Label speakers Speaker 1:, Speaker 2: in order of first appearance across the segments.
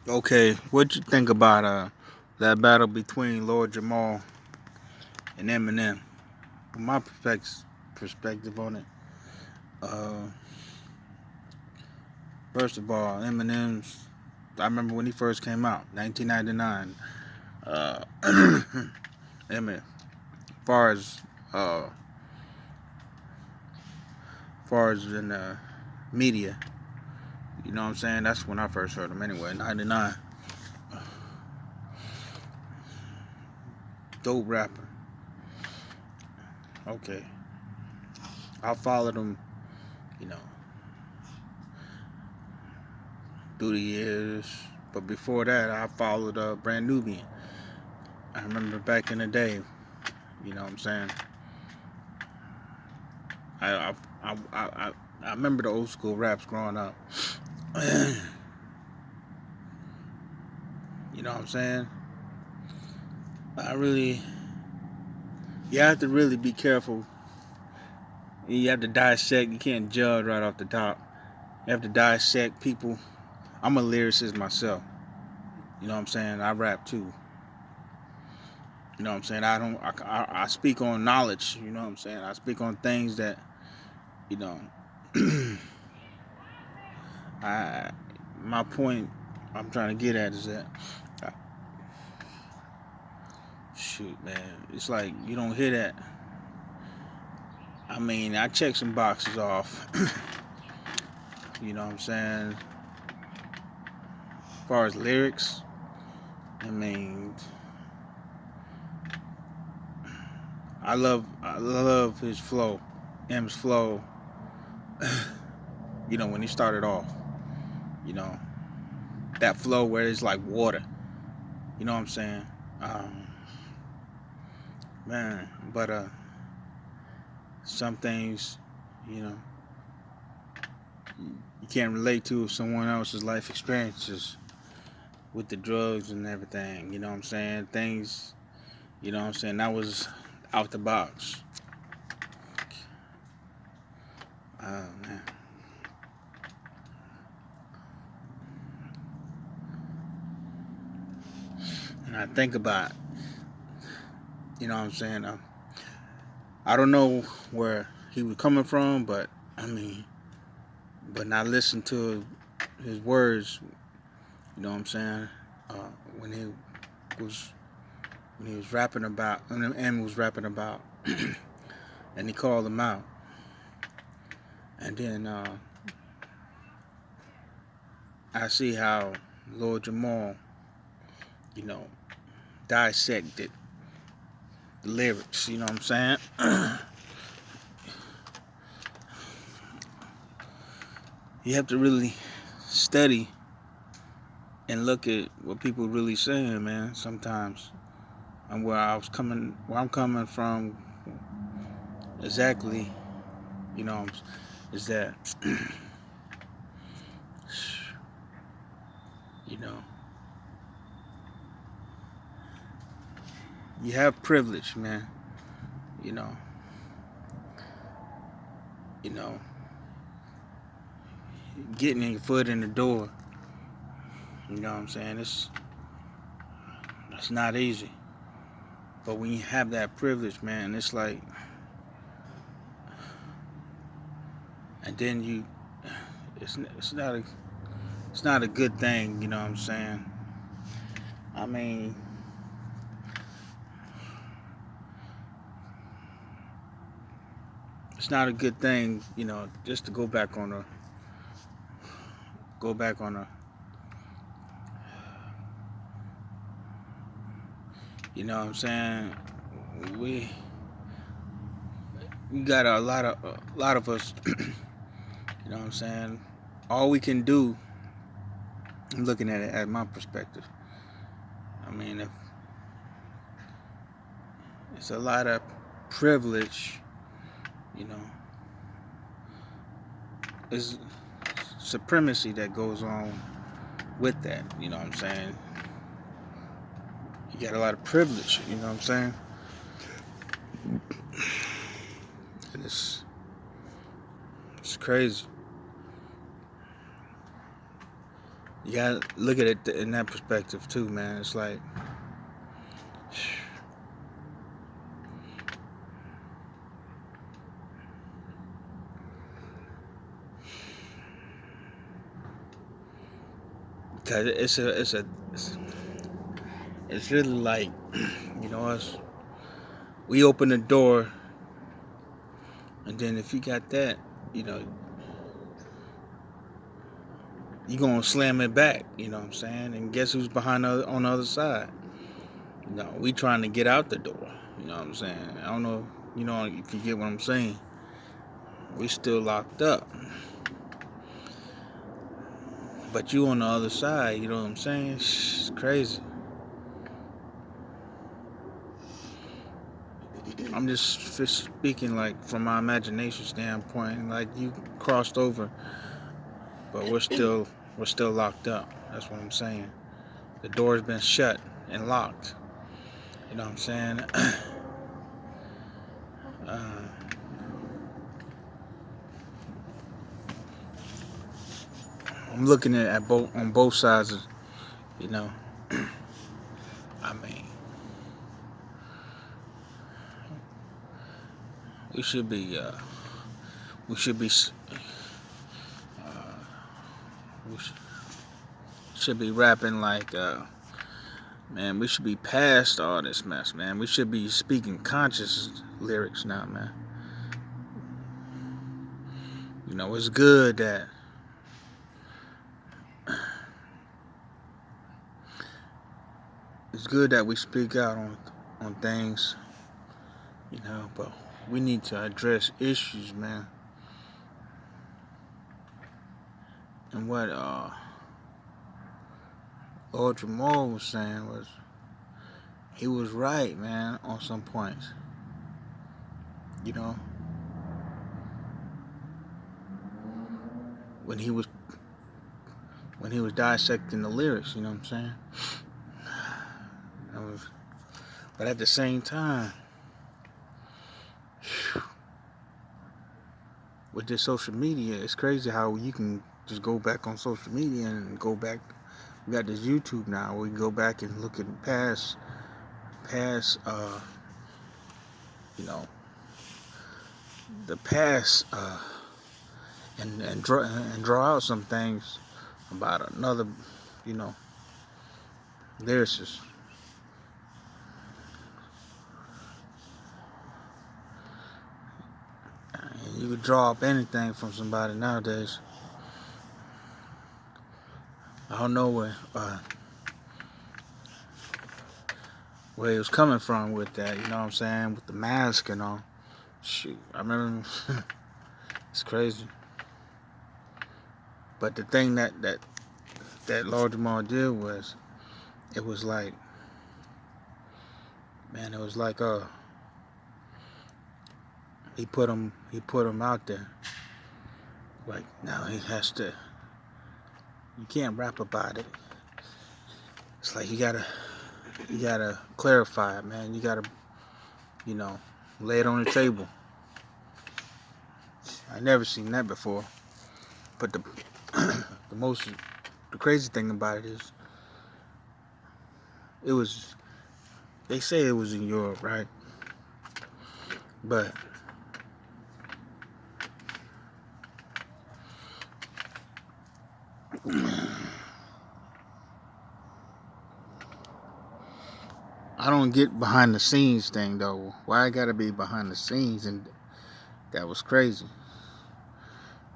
Speaker 1: Okay, what you think about that battle between Lord Jamal and Eminem? From my perspective on it, uh, first of all, Eminem's. I remember when he first came out, 1999. Uh, Eminem, far as uh, far as in the media, you know what I'm saying? That's when I first heard him. Anyway, '99, dope rapper. Okay, I followed him, you know, through the years. But before that, I followed Brand Nubian. I remember back in the day, you know what I'm saying? I I I I, I remember the old school raps growing up. You know what I'm saying? I really, you have to really be careful. You have to dissect. You can't judge right off the top. You have to dissect people. I'm a lyricist myself. You know what I'm saying? I rap too. You know what I'm saying? I don't. I speak on knowledge. You know what I'm saying? I speak on things that you know. I my point I'm trying to get at is that uh, shoot, man, it's like you don't hear that. I mean, I check some boxes off. You know what I'm saying? As far as lyrics, I mean, I love his flow, M's flow. You know when he started off, you know that flow where it's like water. You know what I'm saying? Um, man, but some things, you know, you can't relate to someone else's life experiences with the drugs and everything. You know what I'm saying? Things, you know what I'm saying? That was out the box. Man. And I think about, you know what I'm saying? I don't know where he was coming from, but I mean, but not listen to his words. You know what I'm saying? Uh, when he was when he was rapping about, and was rapping about, and he called him out, and then I see how Lord Jamal, you know, dissected the lyrics. You know what I'm saying? You have to really study and look at what people really saying, man. Sometimes, and where I'm coming from, exactly, you know, is that, you know, you have privilege, man. You know, you know, getting your foot in the door. You know what I'm saying? It's not easy. But when you have that privilege, man, it's like, and then it's not a good thing. You know what I'm saying? I mean, it's not a good thing. You know, just to go back on a, you know what I'm saying? We we got a lot of us. You know what I'm saying? All we can do, I'm looking at it at my perspective. I mean, if it's a lot of privilege, you know, it's supremacy that goes on with that. You know what I'm saying? You got a lot of privilege. You know what I'm saying? And it's crazy. You gotta look at it in that perspective too, man. It's like, cause it's really like, us. We open the door, and then if you got that, you know, you gonna slam it back. You know what I'm saying? And guess who's on the other side? We trying to get out the door. You know what I'm saying? I don't know. If you get what I'm saying. We still locked up, but you on the other side. You know what I'm saying? It's crazy. I'm just speaking like from my imagination standpoint. Like you crossed over, but we're still locked up. That's what I'm saying. The door's been shut and locked. You know what I'm saying? uh, I'm looking at both on both sides. You know, I mean, we should be we should be we should be rapping like man. We should be past all this mess, man. We should be speaking conscious lyrics now, man. It's good that we speak out on things, but we need to address issues, man. And what Lord Jamal was saying was he was right, man, on some points. You know, when he was dissecting the lyrics, you know what I'm saying? But at the same time, with this social media, it's crazy how you can just go back on social media and go back. We got this YouTube now where we can go back and look at past, you know, the past, and draw out some things about another, you know, lyricist. And you could draw up anything from somebody nowadays. I don't know where he was coming from with that, you know what I'm saying, with the mask and all. Shoot, I remember. It's crazy. But the thing that Lord Jamal did was, it was like, man, it was like he put him out there. Like now he has to. You can't rap about it. It's like you gotta clarify it, man. You gotta, lay it on the table. I never seen that before. But the the crazy thing about it is, it was. They say it was in Europe, right? But I don't get behind the scenes thing though. Why I gotta be behind the scenes? And that was crazy.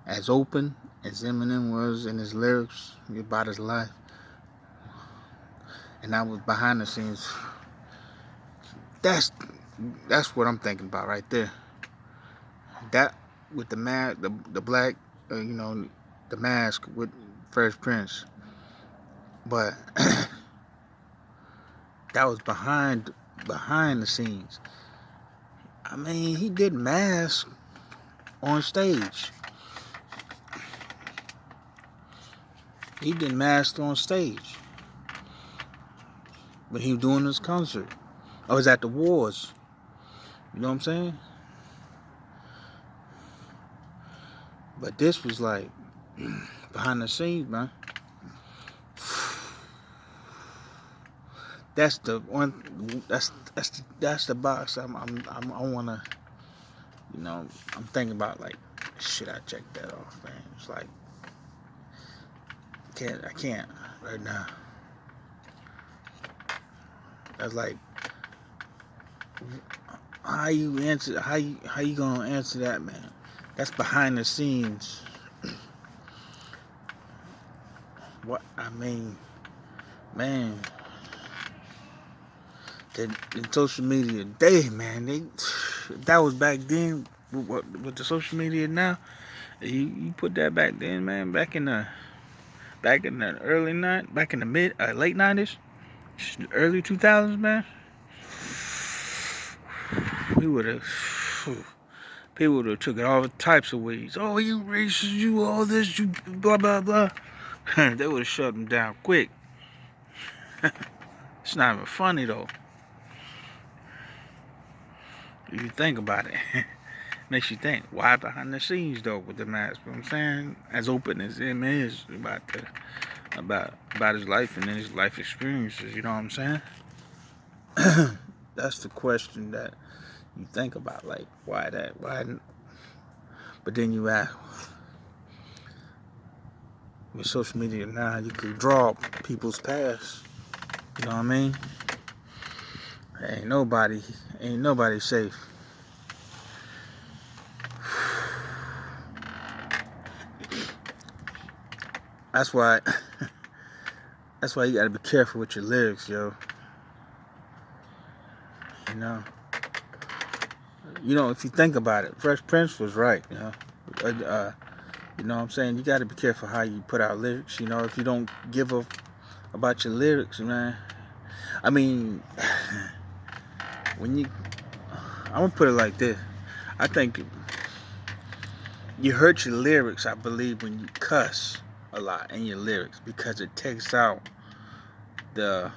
Speaker 1: As open as Eminem was in his lyrics about his life, and I was behind the scenes. That's what I'm thinking about right there. That with the the black, the mask with Fresh Prince, but that was behind the scenes. I mean, he did mask on stage. He did mask on stage when he was doing his concert. I was at the wars. You know what I'm saying? But this was like behind the scenes, man. That's the one. That's the box. I wanna. You know, I'm thinking about like, should I check that off, man? It's like, I can't right now. That's like, how you gonna answer that, man? That's behind the scenes. What I mean, man, the social media day, man. That was back then. With the social media now, you put that back then, man. Back in the back in the late '90s, early 2000s, man. We would have. People would have took it all types of ways. Oh, you racist, you all this, you blah blah blah. They would have shut them down quick. It's not even funny though. If you think about it, makes you think. Why behind the scenes though with the mask? You know what I'm saying, as open as him is about his life and his life experiences. You know what I'm saying? That's the question that you think about. Like, why that? Why? But then you ask, with social media now, you could draw people's past. You know what I mean? Ain't nobody safe. That's why you gotta be careful with your lyrics, yo. You know, if you think about it, Fresh Prince was right, you know. You know what I'm saying? You gotta be careful how you put out lyrics, you know, if you don't give a about your lyrics, man. I mean, I'm gonna put it like this. I think you hurt your lyrics, I believe, when you cuss a lot in your lyrics, because it takes out the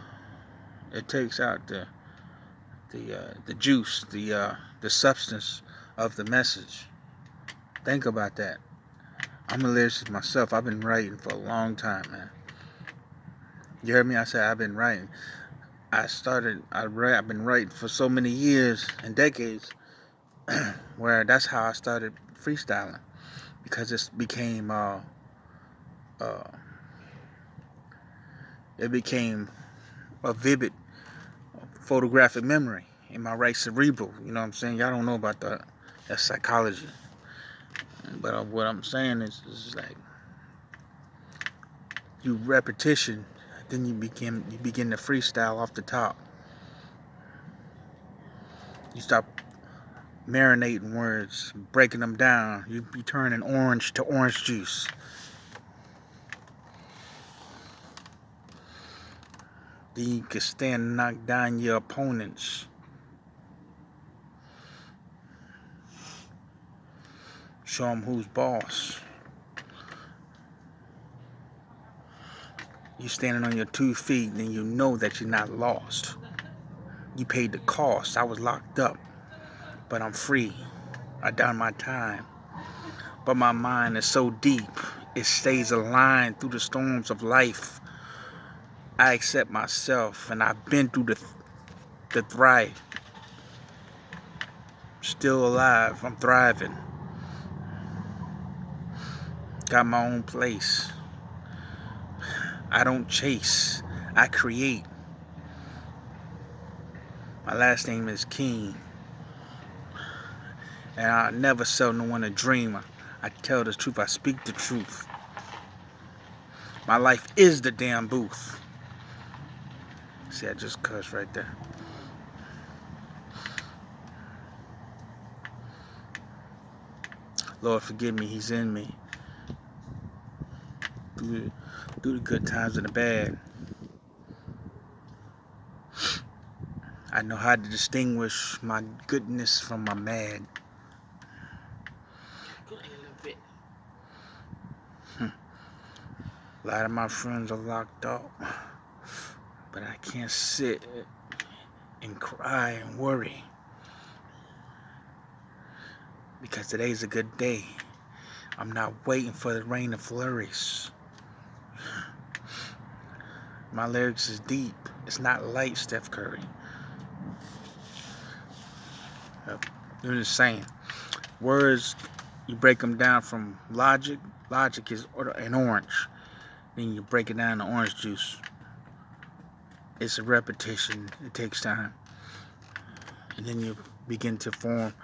Speaker 1: the juice, the substance of the message. Think about that. I'm a lyricist myself. I've been writing for a long time, man. You heard me? I said I've been writing. I've been writing for so many years and decades, where that's how I started freestyling, because uh, it became a vivid photographic memory in my right cerebral. You know what I'm saying? Y'all don't know about that psychology, but what I'm saying is like, you repetition, then you begin to freestyle off the top. You stop marinating words, breaking them down. You turning orange to orange juice. Then you can stand and knock down your opponents. Show them who's boss. You standing on your 2 feet, and you know that you're not lost. You paid the cost. I was locked up, but I'm free. I done my time. But my mind is so deep, it stays aligned through the storms of life. I accept myself, and I've been through the thrive. Still alive, I'm thriving. Got my own place. I don't chase, I create. My last name is King, and I never sell no one a dream. I tell the truth, I speak the truth. My life is the damn booth. See, I just cussed right there. Lord, forgive me, He's in me. Through the good times and the bad. I know how to distinguish my goodness from my mad. A lot of my friends are locked up, but I can't sit and cry and worry, because today's a good day. I'm not waiting for the rain to flourish. My lyrics is deep. It's not light, Steph Curry. You're just saying. Words, you break them down from logic. Logic is an orange. Then you break it down to orange juice. It's a repetition. It takes time. And then you begin to form.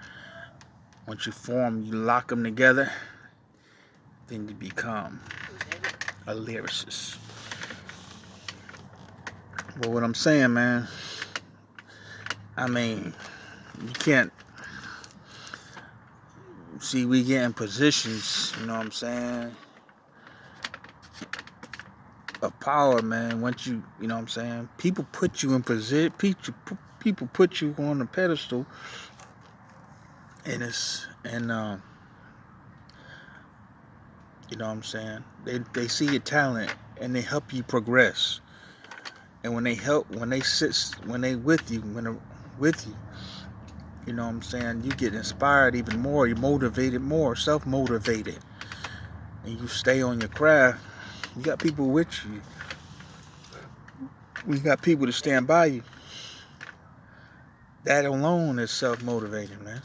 Speaker 1: Once you form, you lock them together. Then you become a lyricist. But what I'm saying, man, I mean, you can't see we get in positions, you know what I'm saying, of power, man. Once you know what I'm saying, people put you in position, people put you on a pedestal, and you know what I'm saying, they see your talent and they help you progress. And when they with you, you know what I'm saying, you get inspired even more, you're motivated more, self-motivated, and you stay on your craft. You got people with you. We got people to stand by you. That alone is self-motivating, man.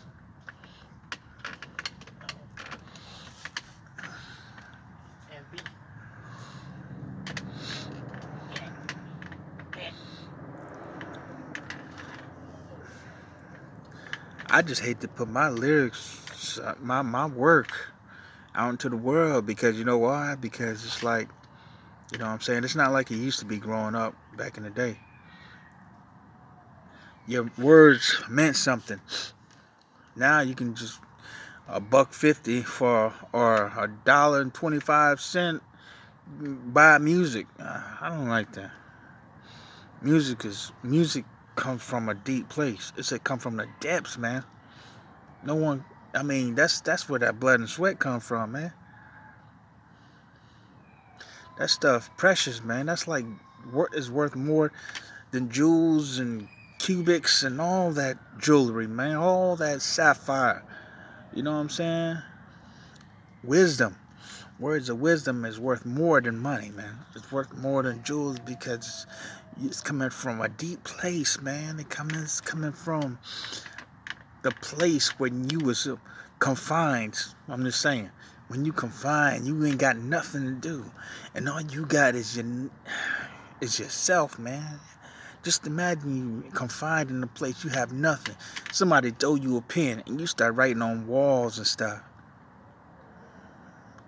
Speaker 1: I just hate to put my lyrics, my work out into the world, because you know why? Because it's like, you know what I'm saying, it's not like it used to be growing up back in the day. Your words meant something. Now you can just $1.50 for or $1.25 buy music. I don't like that. Music comes from a deep place. It's a come from the depths, man. No one. I mean, that's where that blood and sweat come from, man. That stuff precious, man. That's like is worth more than jewels and cubics and all that jewelry, man. All that sapphire. You know what I'm saying? Wisdom. Words of wisdom is worth more than money, man. It's worth more than jewels because it's coming from a deep place, man. It's coming from the place when you was confined. I'm just saying, when you confined, you ain't got nothing to do, and all you got is yourself, man. Just imagine you confined in a place you have nothing. Somebody throw you a pen and you start writing on walls and stuff.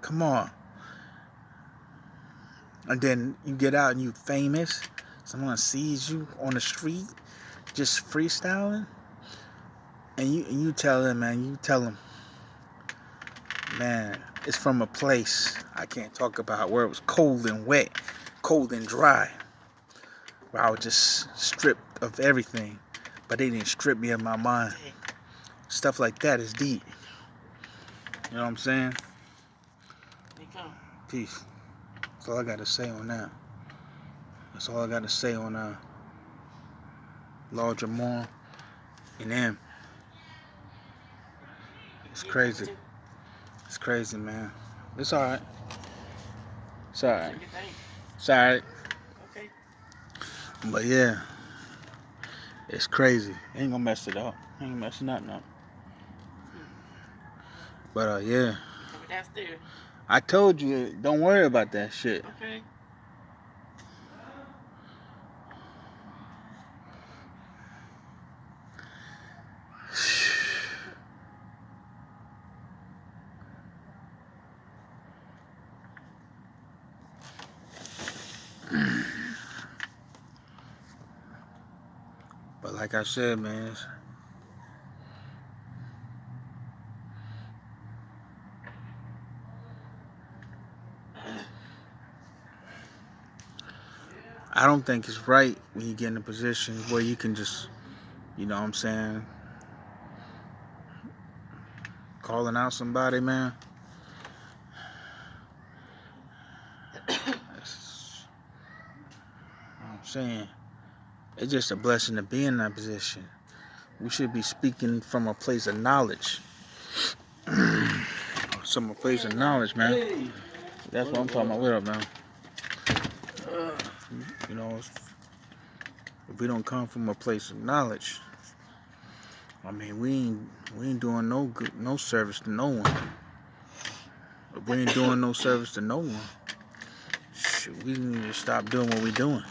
Speaker 1: Come on. And then you get out and you famous. Someone sees you on the street just freestyling. And you tell them, man, it's from a place I can't talk about, where it was cold and wet, cold and dry, where I was just stripped of everything. But they didn't strip me of my mind. Stuff like that is deep. You know what I'm saying? Peace. That's all I got to say on that. That's all I got to say on Lord Jamar and them. It's crazy. It's crazy, man. It's alright. It's alright. It's alright. Okay. But yeah, it's crazy. Ain't gonna mess it up. Ain't messing nothing up. But yeah. I told you, don't worry about that shit. Okay. But like I said, man, I don't think it's right when you get in a position where you can just, you know what I'm saying, calling out somebody, man. I'm saying, it's just a blessing to be in that position. We should be speaking from a place of knowledge. From a place of knowledge, man. That's what I'm talking about. What up, man? you know, if we don't come from a place of knowledge, I mean, we ain't doing no good, no service to no one. If we ain't doing no service to no one, shoot, we need to stop doing what we doing.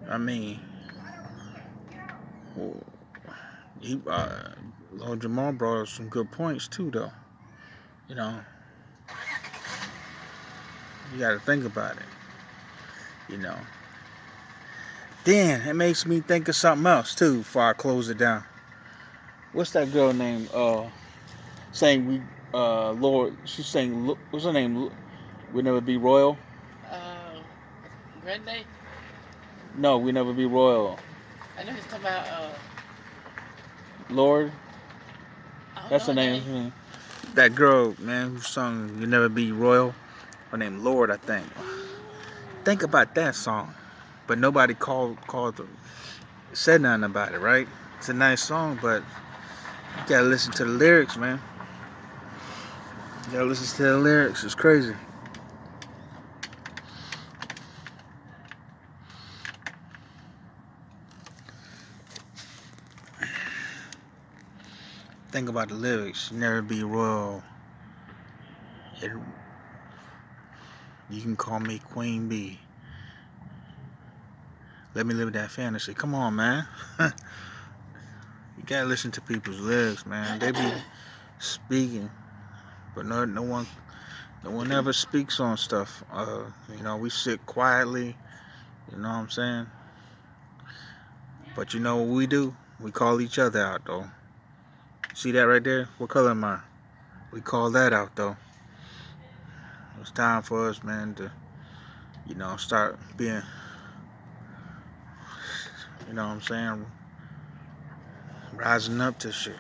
Speaker 1: I mean, well, Lord Jamar brought up some good points too, though. You know, you got to think about it. You know. Then it makes me think of something else too. Before I close it down, what's that girl name? Saying we, Lord, she's saying, what's her name? We never be royal.
Speaker 2: Grande?
Speaker 1: No, we never be royal.
Speaker 2: I know he's talking about
Speaker 1: Lord. That's her name.
Speaker 2: name.
Speaker 1: That girl, man, who sung "You Never Be Royal." Her name Lord, I think. Think about that song, but nobody said nothing about it, right? It's a nice song, but you gotta listen to the lyrics, man. You gotta listen to the lyrics. It's crazy. Think about the lyrics. Never be royal. You can call me Queen Bee. Let me live that fantasy. Come on, man. You gotta listen to people's lyrics, man. They be speaking, but no one ever speaks on stuff. You know, we sit quietly. You know what I'm saying? But you know what we do? We call each other out, though. See that right there? What color am I? We call that out, though. It's time for us, man, to, you know, start being, you know what I'm saying, rising up to shit,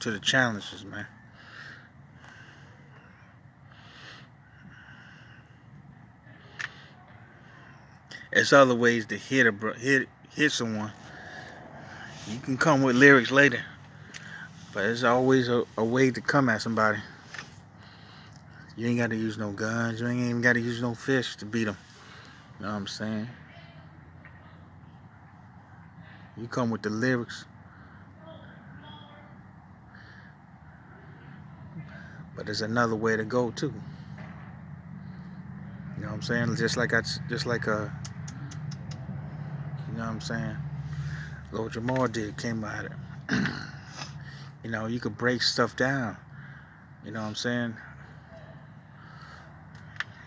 Speaker 1: to the challenges, man. There's other ways to hit someone. You can come with lyrics later, but there's always a way to come at somebody. You ain't got to use no guns. You ain't even got to use no fish to beat them. You know what I'm saying? You come with the lyrics. But there's another way to go too. You know what I'm saying? Just like you know what I'm saying? Lord Jamar came at it. You know, you could break stuff down. You know what I'm saying?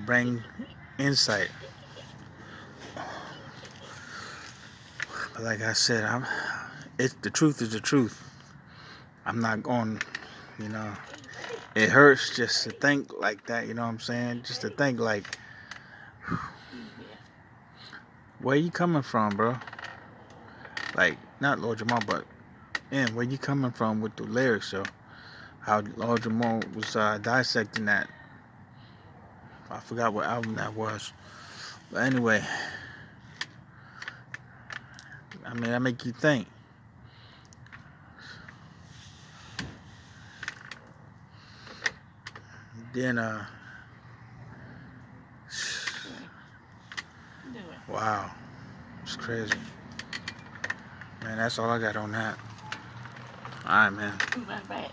Speaker 1: Bring insight. But like I said, the truth is the truth. I'm not going, you know, it hurts just to think like that, you know what I'm saying? Just to think like, where you coming from, bro? Like, not Lord Jamar, but, man, where you coming from with the lyrics, yo? How Lord Jamar was dissecting that. I forgot what album that was. But anyway, I mean, that make you think. Then, wow, it's crazy. Man, that's all I got on that. All right, man.
Speaker 2: Bring it back.